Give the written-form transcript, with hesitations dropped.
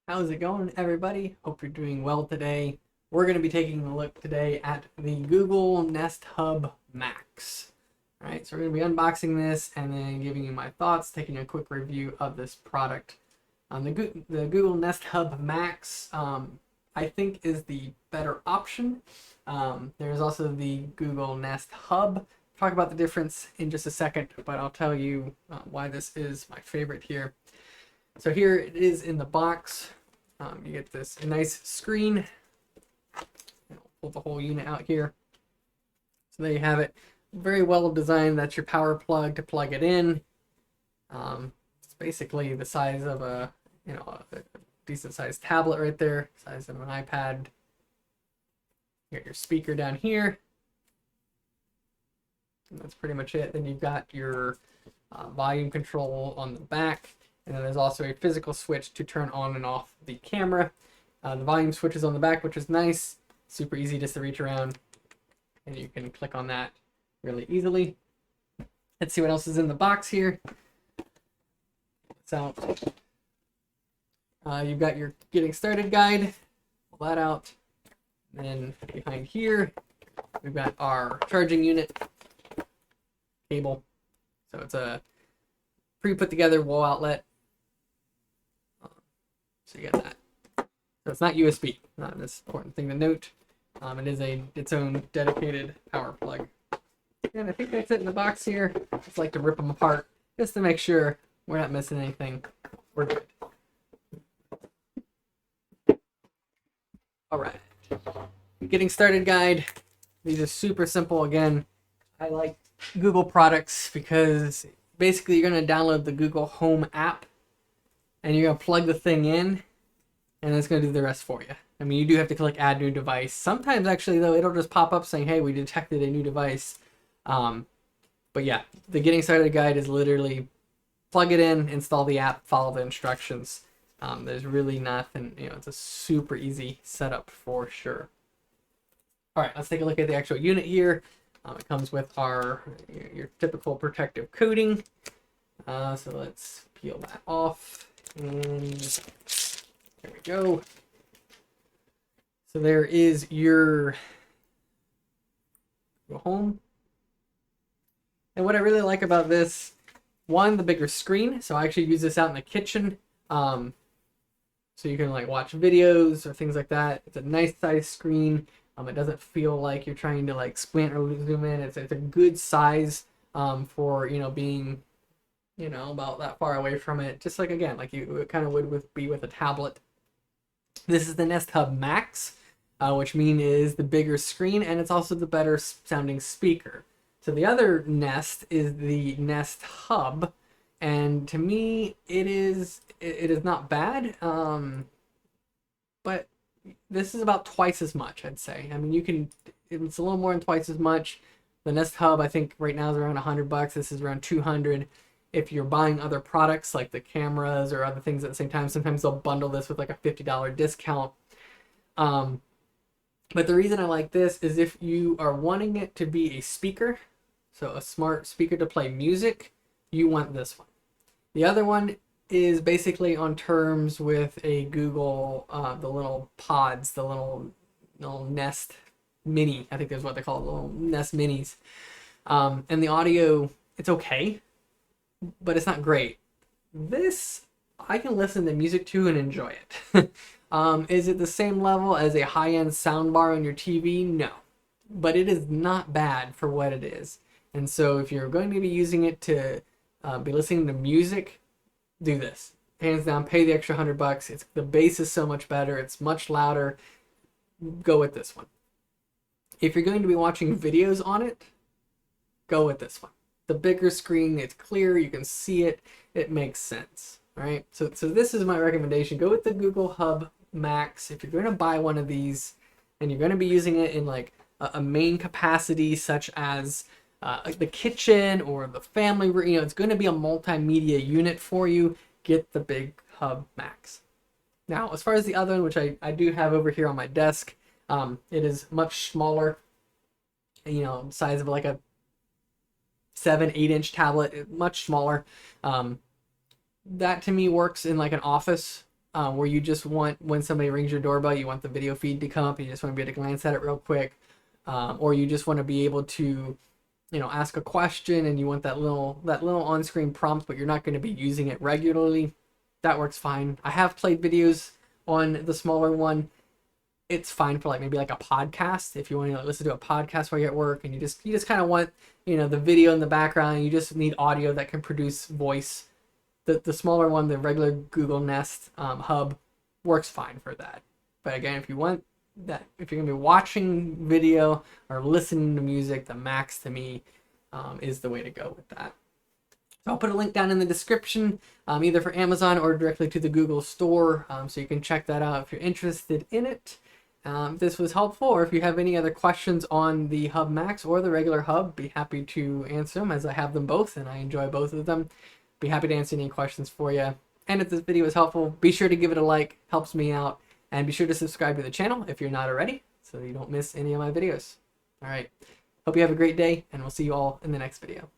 How's it going, everybody? Hope you're doing well today. We're going to be taking a look today at the Google Nest Hub Max. All right, so we're going to be unboxing this and then giving you my thoughts, taking a quick review of this product. The Google Nest Hub Max, I think, is the better option. There's also the Google Nest Hub. Talk about the difference in just a second, but I'll tell you why this is my favorite here. So here it is in the box. You get this nice screen. I'll pull the whole unit out here. So there you have it. Very well designed. That's your power plug to plug it in. It's basically the size of a decent sized tablet right there, size of an iPad. You got your speaker down here. And that's pretty much it. Then you've got your volume control on the back. And then there's also a physical switch to turn on and off the camera. The volume switch is on the back, which is nice. Super easy just to reach around. And you can click on that really easily. Let's see what else is in the box here. So you've got your getting started guide. Pull that out. And then behind here, we've got our charging unit cable. So it's a pre-put together wall outlet. So you got that. So it's not USB. Not this important thing to note. It is its own dedicated power plug. And I think that's it in the box here. I just like to rip them apart just to make sure we're not missing anything. We're good. All right. Getting started guide. These are super simple. Again, I like Google products because basically you're going to download the Google Home app and you're going to plug the thing in and it's going to do the rest for you. I mean, you do have to click add new device. Sometimes actually though, it'll just pop up saying, hey, we detected a new device. But yeah, the getting started guide is literally plug it in, install the app, follow the instructions. There's really nothing, it's a super easy setup for sure. All right, let's take a look at the actual unit here. It comes with your typical protective coating. So let's peel that off. And there we go. So there is your home. And what I really like about this, one, the bigger screen. So I actually use this out in the kitchen. So you can like watch videos or things like that. It's a nice size screen. It doesn't feel like you're trying to like squint or zoom in. It's a good size for being about that far away from it. Just like again, like you kind of would be with a tablet. This is the Nest Hub Max, which is the bigger screen, and it's also the better sounding speaker. So the other Nest is the Nest Hub, and to me it is not bad, but this is about twice as much, I'd say. I mean, it's a little more than twice as much. The Nest Hub, I think right now is around $100. This is around $200. If you're buying other products like the cameras or other things at the same time, sometimes they'll bundle this with like a $50 discount. But the reason I like this is if you are wanting it to be a speaker, so a smart speaker to play music, you want this one. The other one is basically on terms with a Google, the little pods, the little Nest Mini, I think that's what they call it, the little Nest Minis. And the audio, it's okay, but it's not great. This, I can listen to music to and enjoy it. Is it the same level as a high-end soundbar on your TV? No, but it is not bad for what it is. And so if you're going to be using it to be listening to music, do this. Hands down, pay the extra $100. The bass is so much better. It's much louder. Go with this one. If you're going to be watching videos on it, go with this one. The bigger screen, it's clear, you can see it, it makes sense. All right, so this is my recommendation. Go with the Google Hub Max. If you're going to buy one of these and you're going to be using it in like a main capacity such as like the kitchen or the family room, it's going to be a multimedia unit for you, get the big Hub Max. Now, as far as the other one, which I do have over here on my desk, it is much smaller, size of like a 7-8 inch tablet, much smaller. That to me works in like an office where you just want, when somebody rings your doorbell, you want the video feed to come up, you just want to be able to glance at it real quick, or you just want to be able to, you know, ask a question and you want that little on-screen prompt, but you're not going to be using it regularly. That works fine. I have played videos on the smaller one. It's fine for like maybe like a podcast, if you want to like, listen to a podcast while you're at work and you just kind of want, you know, the video in the background, and you just need audio that can produce voice. The smaller one, the regular Google Nest hub, works fine for that. But again, if you want that, if you're gonna be watching video or listening to music, the Max to me is the way to go with that. So I'll put a link down in the description, either for Amazon or directly to the Google store, so you can check that out if you're interested in it. If this was helpful, or if you have any other questions on the Hub Max or the regular Hub, be happy to answer them, as I have them both and I enjoy both of them. Be happy to answer any questions for you. And if this video was helpful, be sure to give it a like, helps me out, and be sure to subscribe to the channel if you're not already, so you don't miss any of my videos. All right, hope you have a great day, and we'll see you all in the next video.